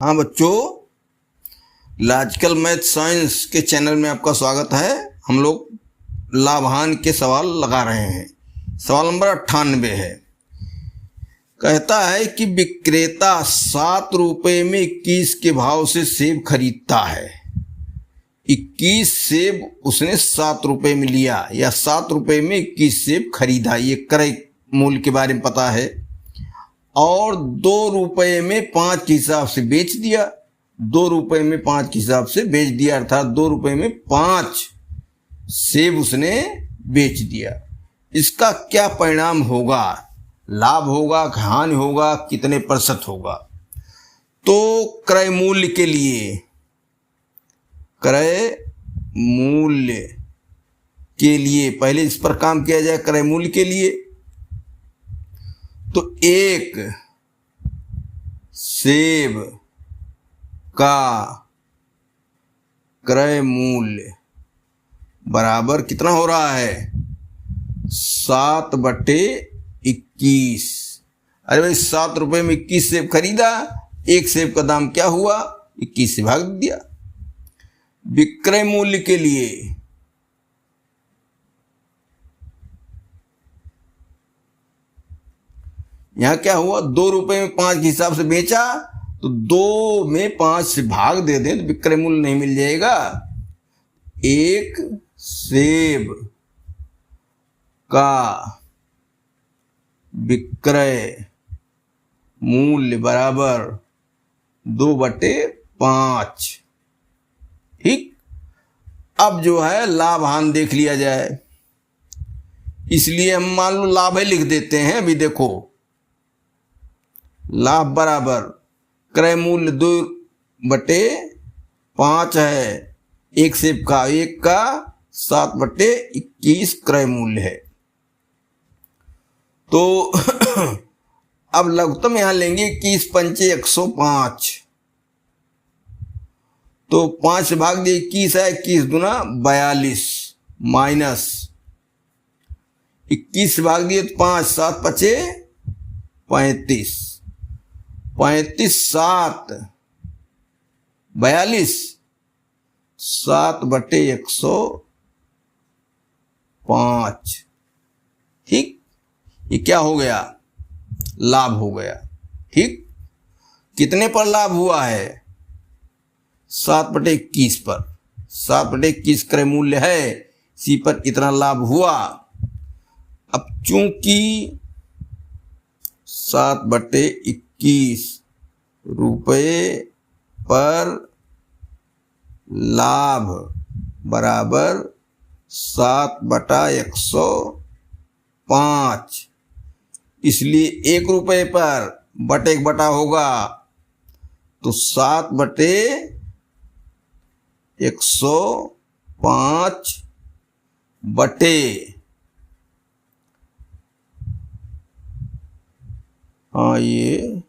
हाँ बच्चों, logical math science के चैनल में आपका स्वागत है। हम लोग लाभान के सवाल लगा रहे हैं। सवाल नंबर 98 है। कहता है कि विक्रेता 7 रुपये में 21 के भाव से सेब खरीदता है। 21 सेब उसने 7 रुपये में लिया या 7 रुपये में 21 सेब खरीदा, ये क्रय मूल्य के बारे में पता है। और 2 रुपये में 5 के हिसाब से बेच दिया। 2 रुपये में 5 के हिसाब से बेच दिया, अर्थात 2 रुपये में 5 सेब उसने बेच दिया। इसका क्या परिणाम होगा? लाभ होगा, हानि होगा, कितने प्रतिशत होगा? तो क्रय मूल्य के लिए, पहले इस पर काम किया जाए। क्रय मूल्य के लिए तो एक सेब का क्रय मूल्य बराबर कितना हो रहा है? 7/21। अरे भाई, 7 रुपये में 21 सेब खरीदा, एक सेब का दाम क्या हुआ? 21 से भाग दिया। विक्रय मूल्य के लिए यहां क्या हुआ? 2 रुपये में 5 के हिसाब से बेचा, तो 2 में 5 से भाग दे दें तो विक्रय मूल्य नहीं मिल जाएगा। एक सेब का विक्रय मूल्य बराबर 2/5। ठीक। अब जो है लाभ हानि देख लिया जाए, इसलिए हम मान लो लाभ ही लिख देते हैं। अभी देखो, लाभ बराबर क्रय मूल्य 2/5 है, एक सेब का, एक का 7/21 क्रय मूल्य है। तो अब लघुत्तम यहां लेंगे 21 पंचे 105, तो 5 से भाग दिए 21 है, 21 दूना 42 माइनस 21 से भाग दिए तो 5, 7 पचे 35, 35 7 42, 7/105। ठीक। ये क्या हो गया? लाभ हो गया। ठीक। कितने पर लाभ हुआ है? 7/21 पर। 7/21 क्रय मूल्य है, इसी पर इतना लाभ हुआ। अब चूंकि 7/21 रुपये पर लाभ बराबर 7/105, इसलिए 1 रुपये पर बटे 1 बटा होगा, तो 7/105 बटे ये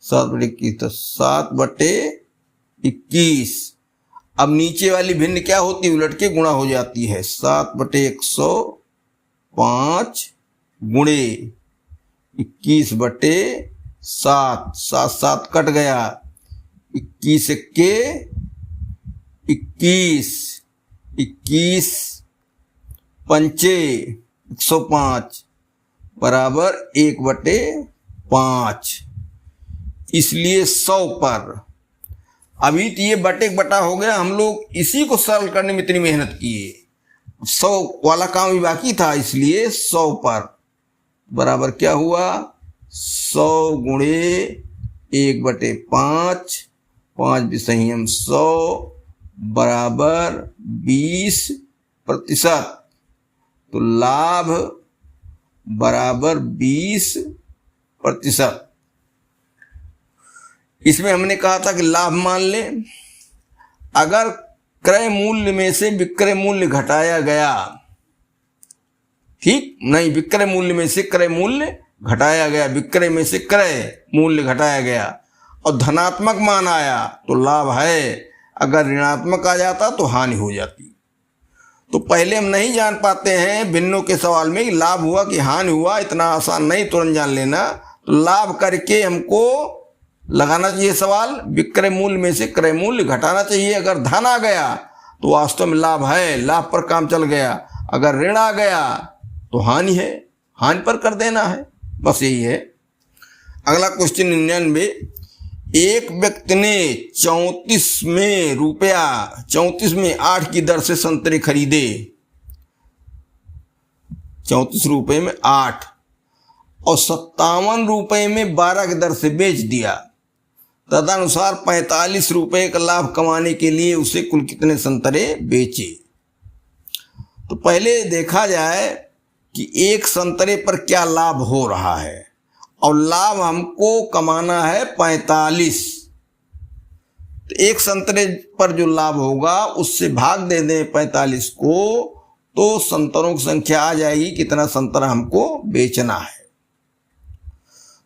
7/21 तो 7/21। अब नीचे वाली भिन्न क्या होती है? उलट के गुणा हो जाती है। 7/105 गुणे 21/7, 7 कट गया, 21 के 21, 21 पंचे 105 बराबर 1/5, इसलिए 100 पर। अभी तो ये बटे बटा हो गया, हम लोग इसी को सरल करने में इतनी मेहनत किए, 100 वाला काम भी बाकी था, इसलिए 100 पर बराबर क्या हुआ? 100 गुणे 1/5, 5 विषयम 100 बराबर 20%। तो लाभ बराबर 20%। इसमें हमने कहा था कि लाभ मान लें। अगर क्रय मूल्य में से विक्रय मूल्य घटाया गया, ठीक नहीं, विक्रय मूल्य में से क्रय मूल्य घटाया गया, विक्रय में से क्रय मूल्य घटाया गया और धनात्मक मान आया तो लाभ है, अगर ऋणात्मक आ जाता तो हानि हो जाती। तो पहले हम नहीं जान पाते हैं भिन्नों के सवाल में लाभ हुआ कि हानि हुआ, इतना आसान नहीं तुरंत जान लेना। तो लाभ करके हमको लगाना चाहिए सवाल, विक्रय मूल्य में से क्रय मूल्य घटाना चाहिए। अगर धन आ गया तो वास्तव में लाभ है, लाभ पर काम चल गया। अगर ऋण आ गया तो हानि है, हानि पर कर देना है, बस यही है। अगला क्वेश्चन 99, एक व्यक्ति ने 34 में 8 की दर से संतरे खरीदे, 34 रुपये में 8, और 57 रुपये में 12 की दर से बेच दिया। तदनुसार 45 रुपये का लाभ कमाने के लिए उसे कुल कितने संतरे बेचे। तो पहले देखा जाए कि एक संतरे पर क्या लाभ हो रहा है, और लाभ हमको कमाना है 45। तो एक संतरे पर जो लाभ होगा उससे भाग दे दें 45 को, तो संतरों की संख्या आ जाएगी कितना संतरा हमको बेचना है।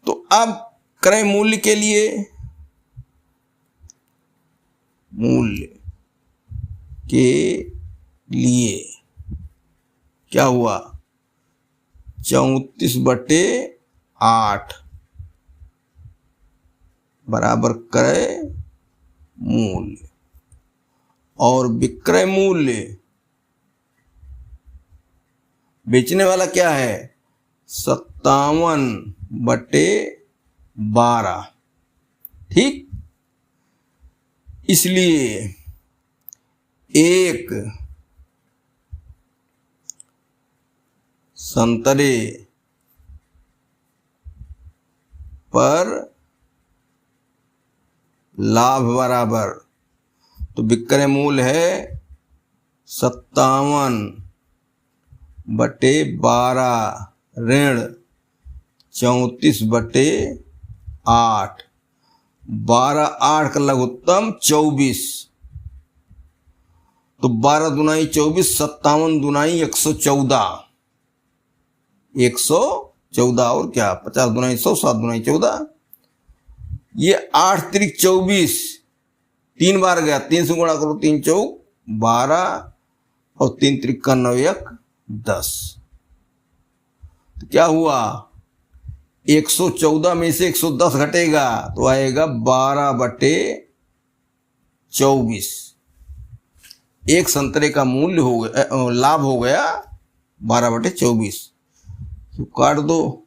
तो अब क्रय मूल्य के लिए, क्या हुआ, 34/8 बराबर क्रय मूल्य, और विक्रय मूल्य बेचने वाला क्या है, 57/12। ठीक, इसलिए एक संतरे पर लाभ बराबर, तो विक्रय मूल्य है 57/12 ऋण 34/8, 12 8 का लघुत्तम 24, तो 12 दूनाई 24, 57 दूनाई 114, 114 और क्या 50 दूनाई 100, 7 दूनाई 14, ये 8 त्रिक 24, 3 बार गया, 3 से गुणा करो, 3 चौक 12, और 3 त्रिक का 9 1 10। तो क्या हुआ, 114 में से 110 घटेगा तो आएगा 12/24। एक संतरे का मूल्य हो गया, लाभ हो गया 12/24। तो काट दो,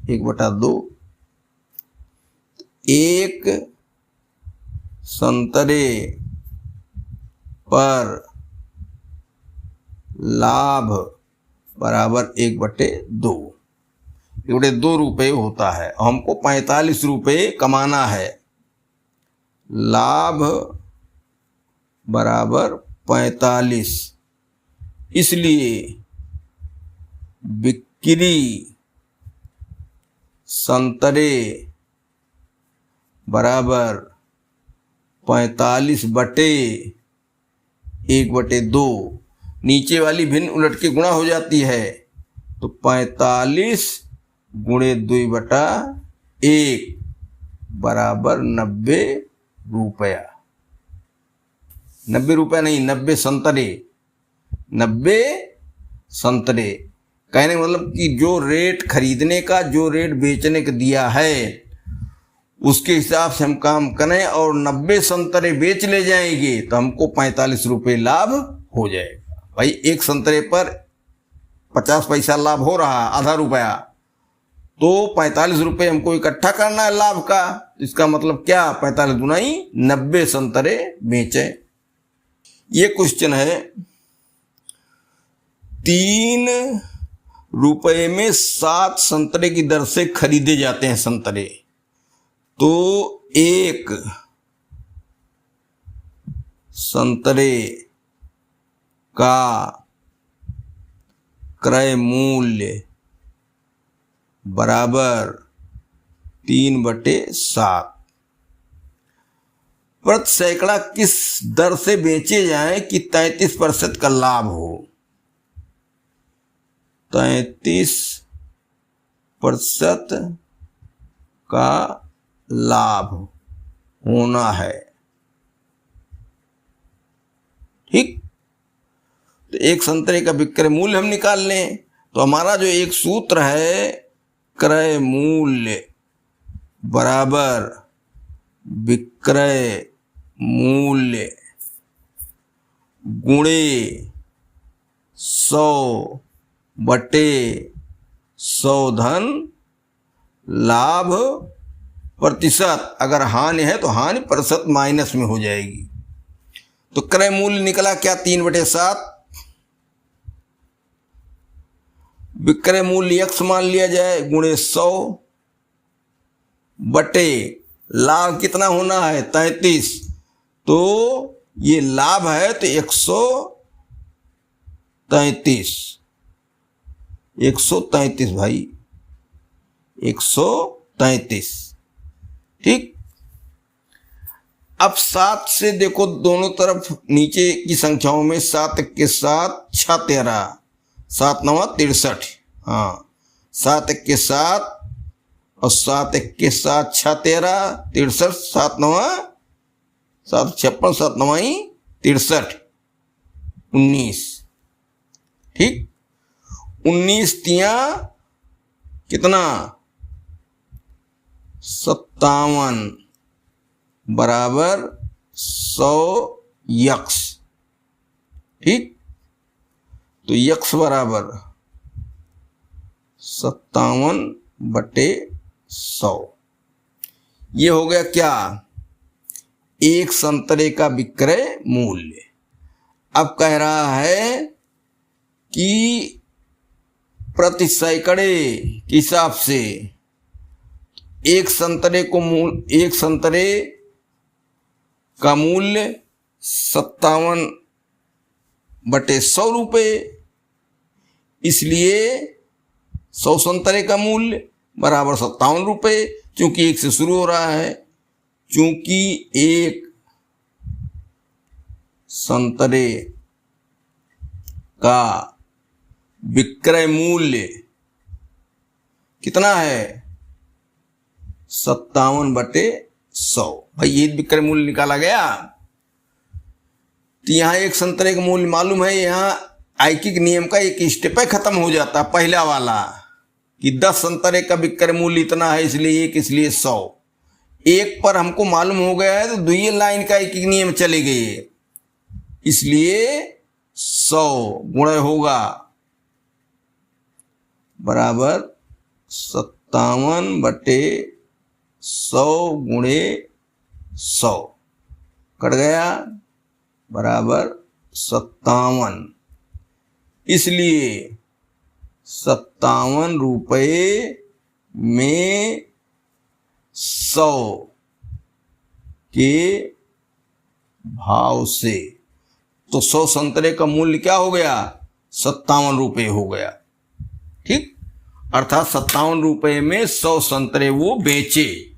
1/2। एक संतरे पर लाभ बराबर 1/2, 1/2 रुपये होता है। हमको 45 रुपये कमाना है, लाभ बराबर 45, इसलिए बिक्री संतरे बराबर 45/1/2। नीचे वाली भिन्न उलट के गुणा हो जाती है, तो 45 गुणे 2/1 बराबर 90 रुपया। 90 रुपया नहीं, 90 संतरे, 90 संतरे। कहने मतलब कि जो रेट खरीदने का, जो रेट बेचने का दिया है, उसके हिसाब से हम काम करें और 90 संतरे बेच ले जाएंगे तो हमको 45 रुपये लाभ हो जाएगा। भाई एक संतरे पर 50 पैसा लाभ हो रहा, आधा रुपया, तो 45 रुपये हमको इकट्ठा करना है लाभ का। इसका मतलब क्या, 45 दुनाई 90 संतरे बेचें। ये क्वेश्चन है, 3 रुपये में 7 संतरे की दर से खरीदे जाते हैं संतरे, तो एक संतरे का क्रय मूल्य बराबर 3/7। प्रति सैकड़ा किस दर से बेचे जाएं कि 33% का लाभ हो। 33% का लाभ होना है। ठीक, तो एक संतरे का विक्रय मूल्य हम निकाल लें, तो हमारा जो एक सूत्र है क्रय मूल्य बराबर विक्रय मूल्य गुणे 100 बटे 100 धन लाभ प्रतिशत। अगर हानि है तो हानि प्रतिशत माइनस में हो जाएगी। तो क्रय मूल्य निकला क्या, 3/7। विक्रय मूल्य x मान लिया जाए गुणे 100 बटे लाभ कितना होना है 33। तो ये लाभ है तो 133 भाई, 133। ठीक। अब 7 से देखो दोनों तरफ नीचे की संख्याओं में 7 के साथ 6 13, 7 9 63। हाँ, 7 के साथ और 7 के साथ 6 13 63, 7 9 7 56, 7 9 63, 19। ठीक। 19 तिया कितना 57 बराबर 100 यक्स। ठीक। तो यक्स बराबर 57 बटे 100। ये हो गया क्या, एक संतरे का विक्रय मूल्य। अब कह रहा है कि प्रति सैकड़े के हिसाब से एक संतरे का मूल्य 57 बटे 100 रुपये। इसलिए 100 संतरे का मूल्य बराबर 57 रुपये, क्योंकि 1 से शुरू हो रहा है। चूंकि एक संतरे का विक्रय मूल्य कितना है 57 बटे 100। भाई ये विक्रय मूल्य निकाला गया। तो यहां एक संतरे का मूल्य मालूम है। यहां आयकिक नियम का एक स्टेप है, खत्म हो जाता पहला वाला कि 10 संतरे का विक्रय मूल्य इतना है, इसलिए 1, इसलिए 100। एक पर हमको मालूम हो गया है तो दुई लाइन का आयकिक नियम चले गए, इसलिए 100 गुणा होगा बराबर 57 बटे 100 गुणे 100 कट गया बराबर 57। इसलिए 57 रुपये में 100 के भाव से, तो 100 संतरे का मूल्य क्या हो गया 57 रुपये हो गया। ठीक। अर्थात 57 रुपये में 100 संतरे वो बेचे।